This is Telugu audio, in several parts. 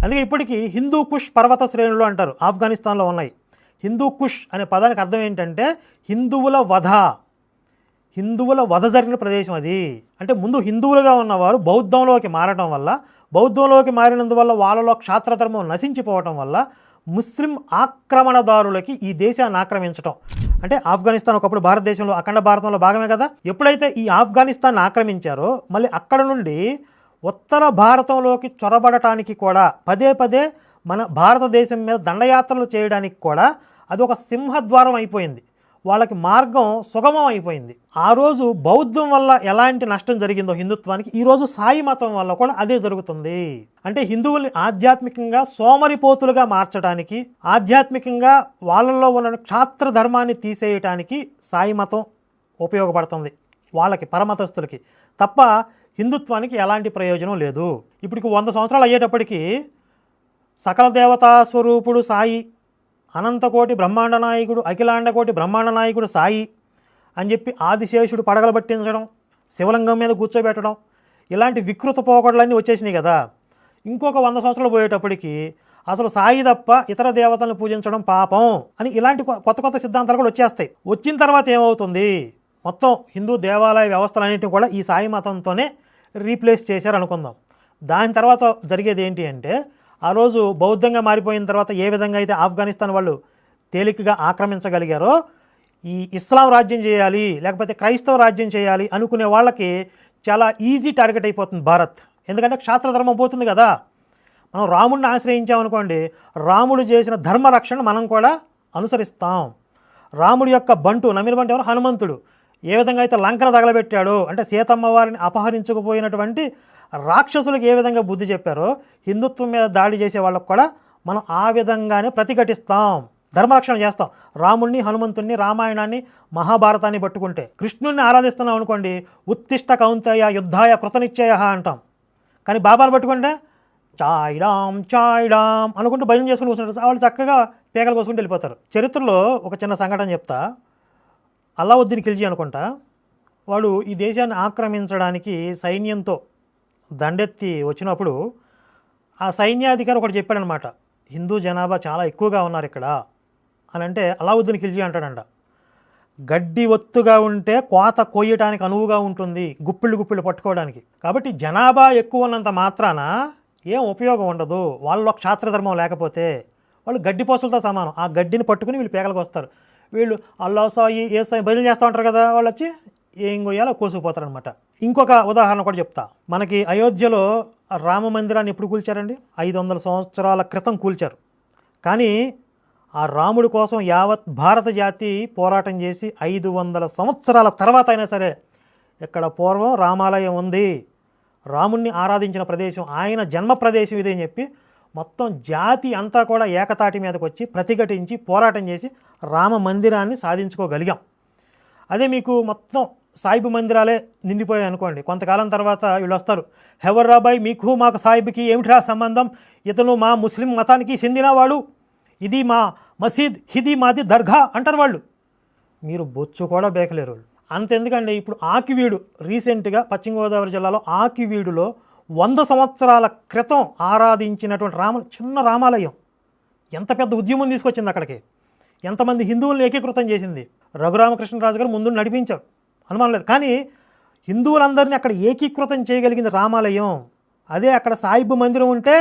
అందుకే ఇప్పటికీ హిందూ కుష్ పర్వత శ్రేణులు అంటారు, ఆఫ్ఘనిస్తాన్లో ఉన్నాయి. హిందూ కుష్ అనే పదానికి అర్థం ఏంటంటే హిందువుల వధ జరిగిన ప్రదేశం అది. అంటే ముందు హిందువులుగా ఉన్నవారు బౌద్ధంలోకి మారటం వల్ల, బౌద్ధంలోకి మారినందువల్ల వాళ్ళలో క్షాత్రధర్మం నశించిపోవటం వల్ల ముస్లిం ఆక్రమణదారులకి ఈ దేశాన్ని ఆక్రమించటం. అంటే ఆఫ్ఘనిస్తాన్ ఒకప్పుడు భారతదేశంలో, అఖండ భారతంలో భాగమే కదా. ఎప్పుడైతే ఈ ఆఫ్ఘనిస్తాన్ ఆక్రమించారో మళ్ళీ అక్కడ నుండి ఉత్తర భారతంలోకి చొరబడటానికి కూడా పదే పదే మన భారతదేశం మీద దండయాత్రలు చేయడానికి కూడా అది ఒక సింహద్వారం అయిపోయింది. వాళ్ళకి మార్గం సుగమం అయిపోయింది. ఆ రోజు బౌద్ధం వల్ల ఎలాంటి నష్టం జరిగిందో హిందుత్వానికి, ఈరోజు సాయి మతం వల్ల కూడా అదే జరుగుతుంది. అంటే హిందువుల్ని ఆధ్యాత్మికంగా సోమరిపోతులుగా మార్చడానికి, ఆధ్యాత్మికంగా వాళ్ళల్లో ఉన్న క్షాత్ర ధర్మాన్ని తీసేయటానికి సాయి మతం ఉపయోగపడుతుంది వాళ్ళకి, పరమతస్తులకి. తప్ప హిందుత్వానికి ఎలాంటి ప్రయోజనం లేదు. ఇప్పటికి 100 సంవత్సరాలు అయ్యేటప్పటికీ సకల దేవతా స్వరూపుడు సాయి, అనంతకోటి బ్రహ్మాండ నాయకుడు, అఖిలాండకోటి బ్రహ్మాండ నాయకుడు సాయి అని చెప్పి ఆదిశేషుడు పడగలు పట్టించడం, శివలింగం మీద కూర్చోబెట్టడం, ఇలాంటి వికృత పోకడలన్నీ వచ్చేసినాయి కదా. ఇంకొక 100 సంవత్సరాలు పోయేటప్పటికి అసలు సాయి తప్ప ఇతర దేవతలను పూజించడం పాపం అని ఇలాంటి కొత్త కొత్త సిద్ధాంతాలు కూడా వచ్చేస్తాయి. వచ్చిన తర్వాత ఏమవుతుంది, మొత్తం హిందూ దేవాలయ వ్యవస్థలన్నింటినీ కూడా ఈ సాయి మతంతోనే రీప్లేస్ చేశారు అనుకుందాం. దాని తర్వాత జరిగేది ఏంటి అంటే, ఆ రోజు బౌద్ధంగా మారిపోయిన తర్వాత ఏ విధంగా అయితే ఆఫ్ఘనిస్తాన్ వాళ్ళు తేలికగా ఆక్రమించగలిగారో, ఈ ఇస్లాం రాజ్యం చేయాలి లేకపోతే క్రైస్తవ రాజ్యం చేయాలి అనుకునే వాళ్ళకి చాలా ఈజీ టార్గెట్ అయిపోతుంది భారత్. ఎందుకంటే క్షాత్రధర్మం పోతుంది కదా. మనం రాముడిని ఆశ్రయించామనుకోండి, రాముడు చేసిన ధర్మరక్షణ మనం కూడా అనుసరిస్తాం. రాముడి యొక్క బంటు, నమ్మిన బంటు ఎవరు, హనుమంతుడు ఏ విధంగా అయితే లంకను తగలబెట్టాడో, అంటే సీతమ్మ వారిని అపహరించుకుపోయినటువంటి రాక్షసులకు ఏ విధంగా బుద్ధి చెప్పారో, హిందుత్వం మీద దాడి చేసే వాళ్ళకు కూడా మనం ఆ విధంగానే ప్రతిఘటిస్తాం, ధర్మరక్షణ చేస్తాం. రాముణ్ణి, హనుమంతుణ్ణి, రామాయణాన్ని, మహాభారతాన్ని పట్టుకుంటే, కృష్ణుణ్ణి ఆరాధిస్తున్నాం అనుకోండి, ఉత్తిష్ట కౌంతేయ యుద్ధాయ కృతనిశ్చయ అంటాం. కానీ బాబాను పట్టుకుంటే చాయిడాం అనుకుంటూ భయం చేసుకుని కూర్చుంటారు. వాళ్ళు చక్కగా పేకలు కోసుకుంటూ వెళ్ళిపోతారు. చరిత్రలో ఒక చిన్న సంఘటన చెప్తా. అల్లావుద్దీన్ ఖిల్జీ అనుకుంటా, వాడు ఈ దేశాన్ని ఆక్రమించడానికి సైన్యంతో దండెత్తి వచ్చినప్పుడు ఆ సైన్యాధికారి ఒకటి చెప్పాడనమాట, హిందూ జనాభా చాలా ఎక్కువగా ఉన్నారు ఇక్కడ అని. అంటే అల్లావుద్దీన్ ఖిల్జీ అంటాడంట, గడ్డి ఒత్తుగా ఉంటే కోత కొయ్యటానికి అనువుగా ఉంటుంది, గుప్పిళ్ళు పట్టుకోవడానికి. కాబట్టి జనాభా ఎక్కువ ఉన్నంత మాత్రాన ఏం ఉపయోగం ఉండదు. వాళ్ళలో క్షాత్రధర్మం లేకపోతే వాళ్ళు గడ్డి పోసలతో సమానం. ఆ గడ్డిని పట్టుకుని వీళ్ళు పేకలకు వస్తారు. వీళ్ళు అల్లా సాయి ఏ సాయి బదిలీ చేస్తూ ఉంటారు కదా, వాళ్ళు వచ్చి ఏం కొయ్యాలో కోసుకుపోతారనమాట. ఇంకొక ఉదాహరణ కూడా చెప్తా. మనకి అయోధ్యలో రామ మందిరాన్ని ఎప్పుడు కూల్చారండి? 500 సంవత్సరాల క్రితం కూల్చారు. కానీ ఆ రాముడి కోసం యావత్ భారత జాతి పోరాటం చేసి 500 సంవత్సరాల తర్వాత అయినా సరే, ఇక్కడ పూర్వం రామాలయం ఉంది, రాముణ్ణి ఆరాధించిన ప్రదేశం, ఆయన జన్మ ప్రదేశం ఇదే అని చెప్పి మొత్తం జాతి అంతా కూడా ఏకతాటి మీదకి వచ్చి ప్రతిఘటించి పోరాటం చేసి రామ మందిరాన్ని సాధించుకోగలిగాం. అదే మీకు మొత్తం సాయిబు మందిరాలే నిండిపోయాయి అనుకోండి, కొంతకాలం తర్వాత వీళ్ళు వస్తారు, హెవర్ రాబాయ్ మీకు మాకు సాయిబుకి ఏమిట్రా సంబంధం, ఇతను మా ముస్లిం మతానికి చెందినవాడు, ఇది మా మసీద్, ఇది మాది దర్గా అంటారు వాళ్ళు. మీరు బొచ్చు కూడా బేకలేరు. అంతెందుకండి, ఇప్పుడు ఆకివీడు రీసెంట్గా పశ్చిమ గోదావరి జిల్లాలో ఆకివీడులో 100 సంవత్సరాల క్రితం ఆరాధించినటువంటి చిన్న రామాలయం ఎంత పెద్ద ఉద్యమం తీసుకొచ్చింది అక్కడికి, ఎంతమంది హిందువులను ఏకీకృతం చేసింది. రఘురామకృష్ణరాజు గారు ముందు నడిపించారు, అనుమానం లేదు. కానీ హిందువులందరినీ అక్కడ ఏకీకృతం చేయగలిగింది రామాలయం. అదే అక్కడ సాయిబు మందిరం ఉంటే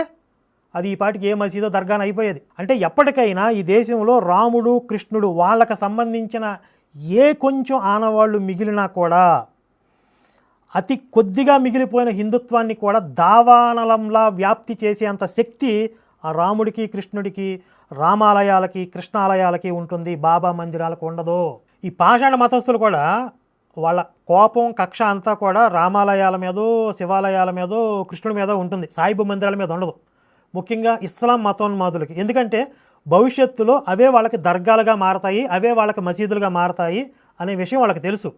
అది ఈ పాటికి ఏ మసీదో దర్గాన అయిపోయేది. అంటే ఎప్పటికైనా ఈ దేశంలో రాముడు, కృష్ణుడు వాళ్ళకు సంబంధించిన ఏ కొంచెం ఆనవాళ్ళు మిగిలినా కూడా, అతి కొద్దిగా మిగిలిపోయిన హిందుత్వాన్ని కూడా దావానలంలా వ్యాప్తి చేసేంత శక్తి ఆ రాముడికి, కృష్ణుడికి, రామాలయాలకి, కృష్ణాలయాలకి ఉంటుంది, బాబా మందిరాలకు ఉండదు. ఈ పాషాణ మతస్థులు కూడా వాళ్ళ కోపం, కక్ష అంతా కూడా రామాలయాల మీదో, శివాలయాల మీదో, కృష్ణుడి మీద ఉంటుంది, సాయిబు మందిరాల మీద ఉండదు. ముఖ్యంగా ఇస్లాం మతోన్మాదులకి. ఎందుకంటే భవిష్యత్తులో అవే వాళ్ళకి దర్గాలుగా మారతాయి, అవే వాళ్ళకి మసీదులుగా మారతాయి అనే విషయం వాళ్ళకి తెలుసు.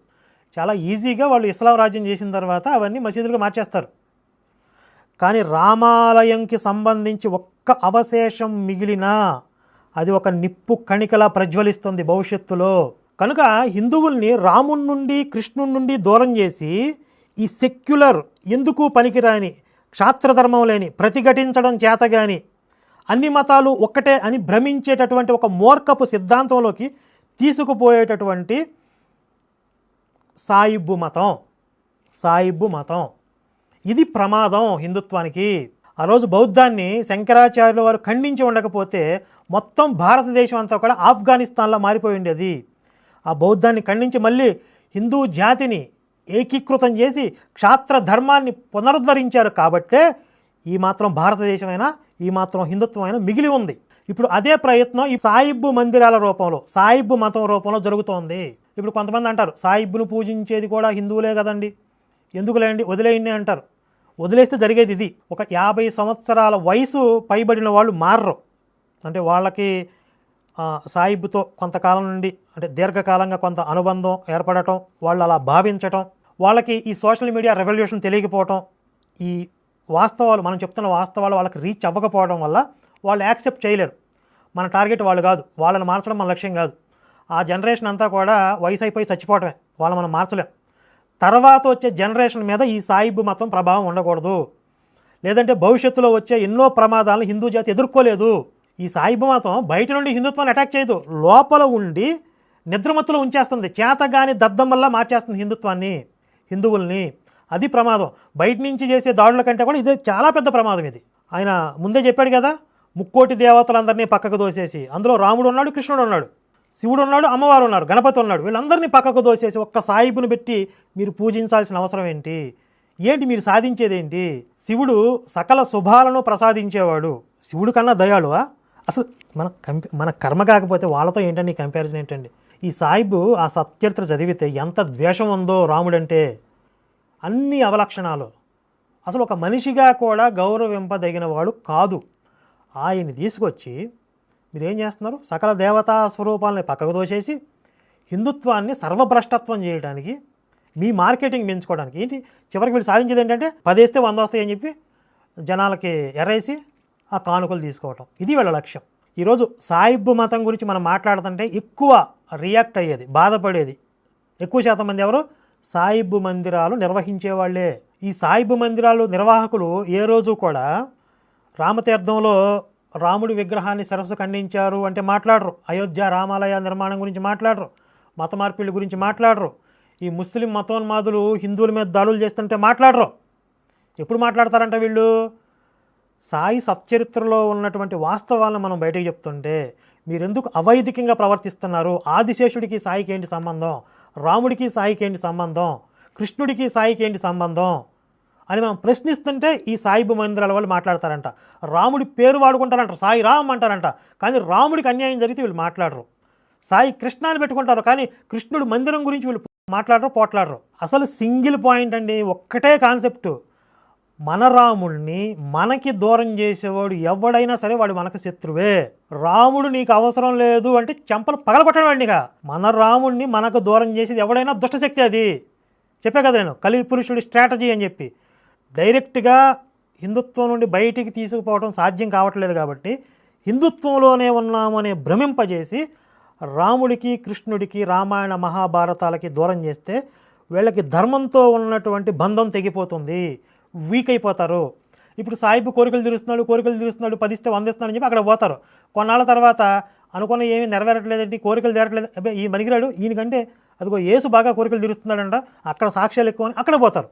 చాలా ఈజీగా వాళ్ళు ఇస్లాం రాజ్యం చేసిన తర్వాత అవన్నీ మసీదులుగా మార్చేస్తారు. కానీ రామాలయంకి సంబంధించి ఒక్క అవశేషం మిగిలినా అది ఒక నిప్పు కణికలా ప్రజ్వలిస్తుంది భవిష్యత్తులో. కనుక హిందువుల్ని రాముడి నుండి, కృష్ణుడి నుండి దూరం చేసి ఈ సెక్యులర్, ఎందుకు పనికిరాని, క్షాత్రధర్మం లేని, ప్రతిఘటించడం చేతగాని అన్ని మతాలు ఒక్కటే అని భ్రమించేటటువంటి ఒక మూర్ఖపు సిద్ధాంతంలోకి తీసుకుపోయేటటువంటి సాయిబ్బు మతం ఇది ప్రమాదం హిందుత్వానికి. ఆ రోజు బౌద్ధాన్ని శంకరాచార్యుల వారు ఖండించి ఉండకపోతే మొత్తం భారతదేశం అంతా కూడా ఆఫ్ఘనిస్తాన్లో మారిపోయి ఉండేది. ఆ బౌద్ధాన్ని ఖండించి మళ్ళీ హిందూ జాతిని ఏకీకృతం చేసి క్షాత్ర ధర్మాన్ని పునరుద్ధరించారు కాబట్టే ఈ మాత్రం భారతదేశమైనా ఈ మాత్రం హిందుత్వమైనా మిగిలి ఉంది. ఇప్పుడు అదే ప్రయత్నం ఈ సాయిబ్బు మందిరాల రూపంలో, సాయిబ్బు మతం రూపంలో జరుగుతోంది. ఇప్పుడు కొంతమంది అంటారు సాయిబ్బును పూజించేది కూడా హిందువులే కదండి, ఎందుకులేండి వదిలేయండి అంటారు. వదిలేస్తే జరిగేది ఇది. ఒక 50 సంవత్సరాల వయసు పైబడిన వాళ్ళు మారరు. అంటే వాళ్ళకి సాయిబ్బుతో కొంతకాలం నుండి అంటే దీర్ఘకాలంగా కొంత అనుబంధం ఏర్పడటం, వాళ్ళు అలా భావించటం, వాళ్ళకి ఈ సోషల్ మీడియా రెవల్యూషన్ తెలియకపోవటం, ఈ వాస్తవాలు మనం చెప్తున్న వాస్తవాలు వాళ్ళకి రీచ్ అవ్వకపోవడం వల్ల వాళ్ళు యాక్సెప్ట్ చేయలేరు. మన టార్గెట్ వాళ్ళు కాదు, వాళ్ళని మార్చడం మన లక్ష్యం కాదు. ఆ జనరేషన్ అంతా కూడా వయసు అయిపోయి చచ్చిపోవటమే, వాళ్ళు మనం మార్చలేం. తర్వాత వచ్చే జనరేషన్ మీద ఈ సాయిబ్బు మతం ప్రభావం ఉండకూడదు. లేదంటే భవిష్యత్తులో వచ్చే ఎన్నో ప్రమాదాలను హిందూ జాతి ఎదుర్కోలేదు. ఈ సాయిబ్బు మతం బయట నుండి హిందుత్వాన్ని అటాక్ చేయదు, లోపల ఉండి నిద్రమత్తులో ఉంచేస్తుంది. చేతగాని దద్దమ్మల్లా మార్చేస్తుంది హిందువుల్ని. అది ప్రమాదం. బయట నుంచి చేసే దాడుల కంటే కూడా ఇదే చాలా పెద్ద ప్రమాదం. ఇది ఆయన ముందే చెప్పాడు కదా, 3 కోటి దేవతలందరినీ పక్కకు దోసేసి, అందులో రాముడు ఉన్నాడు, కృష్ణుడు ఉన్నాడు, శివుడు ఉన్నాడు, అమ్మవారు ఉన్నారు, గణపతి ఉన్నాడు, వీళ్ళందరినీ పక్కకు దోసేసి ఒక్క సాయిబుని పెట్టి మీరు పూజించాల్సిన అవసరం ఏంటి? మీరు సాధించేదేంటి? శివుడు సకల శుభాలను ప్రసాదించేవాడు. శివుడు కన్నా దయాళువా? అసలు మన కర్మ కాకపోతే వాళ్ళతో ఏంటండి కంపారిజన్ ఏంటండి? ఈ సాయిబు ఆ సత్చరిత్ర చదివితే ఎంత ద్వేషం ఉందో రాముడంటే, అన్ని అవలక్షణాలు. అసలు ఒక మనిషిగా కూడా గౌరవింపదగిన వాడు కాదు. ఆయన్ని తీసుకొచ్చి మీరేం చేస్తున్నారు? సకల దేవతా స్వరూపాలని పక్కకు దోసేసి హిందుత్వాన్ని సర్వభ్రష్టత్వం చేయడానికి, మీ మార్కెటింగ్ పెంచుకోవడానికి. ఏంటి చివరికి వీళ్ళు సాధించేది ఏంటంటే 10 వేస్తే 100 వస్తాయి అని చెప్పి జనాలకి ఎరేసి ఆ కానుకలు తీసుకోవటం. ఇది వీళ్ళ లక్ష్యం. ఈరోజు సాయిబ్బు మతం గురించి మనం మాట్లాడుతుంటే ఎక్కువ రియాక్ట్ అయ్యేది, బాధపడేది ఎక్కువ శాతం మంది ఎవరు? సాయిబ్బు మందిరాలు నిర్వహించేవాళ్లే. ఈ సాయిబ్బు మందిరాలు నిర్వాహకులు ఏ రోజు కూడా రామతీర్థంలో రాముడి విగ్రహాన్ని సరస్సు ఖండించారు అంటే మాట్లాడరు. అయోధ్య రామాలయ నిర్మాణం గురించి మాట్లాడరు. మత మార్పిళ్ళ గురించి మాట్లాడరు. ఈ ముస్లిం మతోన్మాదులు హిందువుల మీద దాడులు చేస్తుంటే మాట్లాడరు. ఎప్పుడు మాట్లాడతారంట వీళ్ళు? సాయి సచ్చరిత్రలో ఉన్నటువంటి వాస్తవాలను మనం బయటకు చెప్తుంటే మీరెందుకు అవైదికంగా ప్రవర్తిస్తున్నారు? ఆదిశేషుడికి సాయికి ఏంటి సంబంధం? రాముడికి సాయికి ఏంటి సంబంధం? కృష్ణుడికి సాయికి ఏంటి సంబంధం అని మనం ప్రశ్నిస్తుంటే ఈ సాయిబ్బు మందిరాల వాళ్ళు మాట్లాడతారంట. రాముడి పేరు వాడుకుంటారంట, సాయి రామ్ అంటారంట, కానీ రాముడికి అన్యాయం జరిగితే వీళ్ళు మాట్లాడరు. సాయి కృష్ణాన్ని పెట్టుకుంటారు, కానీ కృష్ణుడు మందిరం గురించి వీళ్ళు మాట్లాడరు, పోట్లాడరు. అసలు సింగిల్ పాయింట్ అండి, ఒక్కటే కాన్సెప్టు. మన రాముడిని మనకి దూరం చేసేవాడు ఎవడైనా సరే వాడు మనకు శత్రువే. రాముడు నీకు అవసరం లేదు అంటే చెంపలు పగలగొట్టడం అండి. ఇక మన రాముడిని మనకు దూరం చేసేది ఎవడైనా దుష్టశక్తి. అది చెప్పే కదా నేను, కలిపురుషుడి స్ట్రాటజీ అని చెప్పి. డైరెక్ట్గా హిందుత్వం నుండి బయటికి తీసుకుపోవడం సాధ్యం కావట్లేదు కాబట్టి హిందుత్వంలోనే ఉన్నాము అనే భ్రమింపజేసి రాముడికి కృష్ణుడికి రామాయణ మహాభారతాలకి దూరం చేస్తే వీళ్ళకి ధర్మంతో ఉన్నటువంటి బంధం తెగిపోతుంది, వీక్ అయిపోతారు. ఇప్పుడు సాయిబు కోరికలు తీరుస్తున్నాడు 10 ఇస్తే 100 ఇస్తున్నాడు అని చెప్పి అక్కడ పోతారు. కొన్నాళ్ళ తర్వాత అనుకున్న ఏమీ నెరవేరట్లేదండి, కోరికలు తీరట్లేదు, అబ్బాయి ఈ మనిగిరాడు ఈయనకంటే అదిగో యేసు బాగా కోరికలు తీరుస్తున్నాడంట, అక్కడ సాక్ష్యాలు ఎక్కువ అని అక్కడ పోతారు.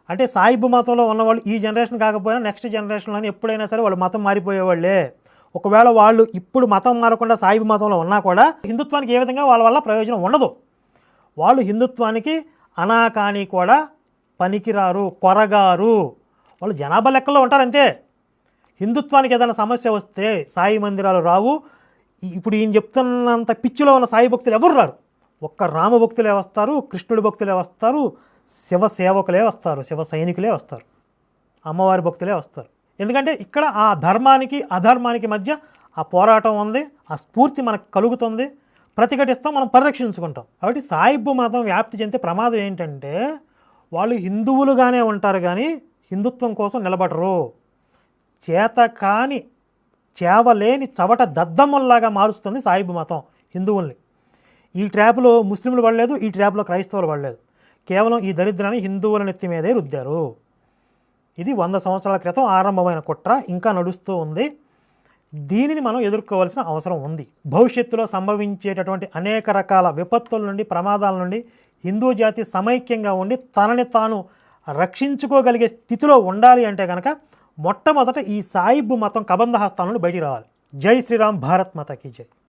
అంటే సాయిబ్బు మతంలో ఉన్నవాళ్ళు ఈ జనరేషన్ కాకపోయినా నెక్స్ట్ జనరేషన్లో ఎప్పుడైనా సరే వాళ్ళు మతం మారిపోయేవాళ్ళే. ఒకవేళ వాళ్ళు ఇప్పుడు మతం మారకుండా సాయిబ్బు మతంలో ఉన్నా కూడా హిందుత్వానికి ఏ విధంగా వాళ్ళ వల్ల ప్రయోజనం ఉండదు. వాళ్ళు హిందుత్వానికి అనాకాని కూడా పనికిరారు, కొరగారు. వాళ్ళు జనాభా లెక్కల్లో ఉంటారంతే. హిందుత్వానికి ఏదైనా సమస్య వస్తే సాయి మందిరాలు రావు. ఇప్పుడు ఈయన చెప్తున్నంత పిచ్చిలో ఉన్న సాయి భక్తులు ఎవరు రారు. ఒక్క రామ భక్తులే వస్తారు, కృష్ణుడి భక్తులే వస్తారు, శివ సేవకులే వస్తారు, శివ సైనికులే వస్తారు, అమ్మవారి భక్తులే వస్తారు. ఎందుకంటే ఇక్కడ ఆ ధర్మానికి అధర్మానికి మధ్య ఆ పోరాటం ఉంది, ఆ స్ఫూర్తి మనకు కలుగుతుంది, ప్రతిఘటిస్తాం, మనం పరిరక్షించుకుంటాం. కాబట్టి సాయిబ్బు మతం వ్యాప్తి చెందితే ప్రమాదం ఏంటంటే వాళ్ళు హిందువులుగానే ఉంటారు కానీ హిందుత్వం కోసం నిలబడరు. చేత కాని చేవలేని చవట దద్దమ్మల్లాగా మారుస్తుంది సాయిబ్బు మతం హిందువుల్ని. ఈ ట్రాప్లో ముస్లింలు పడలేదు, ఈ ట్రాప్లో క్రైస్తవులు పడలేదు. కేవలం ఈ దరిద్రాన్ని హిందువుల నెత్తి మీదే రుద్దారు. ఇది 100 సంవత్సరాల క్రితం ఆరంభమైన కుట్ర, ఇంకా నడుస్తూ ఉంది. దీనిని మనం ఎదుర్కోవాల్సిన అవసరం ఉంది. భవిష్యత్తులో సంభవించేటటువంటి అనేక రకాల విపత్తుల నుండి, ప్రమాదాల నుండి హిందూ జాతి సమైక్యంగా ఉండి తనని తాను రక్షించుకోగలిగే స్థితిలో ఉండాలి అంటే కనుక మొట్టమొదట ఈ సాయిబు మతం కబంధ హస్తాల నుండి బయటికి రావాలి. జై శ్రీరామ్, భారత్ మాతా కీ జై.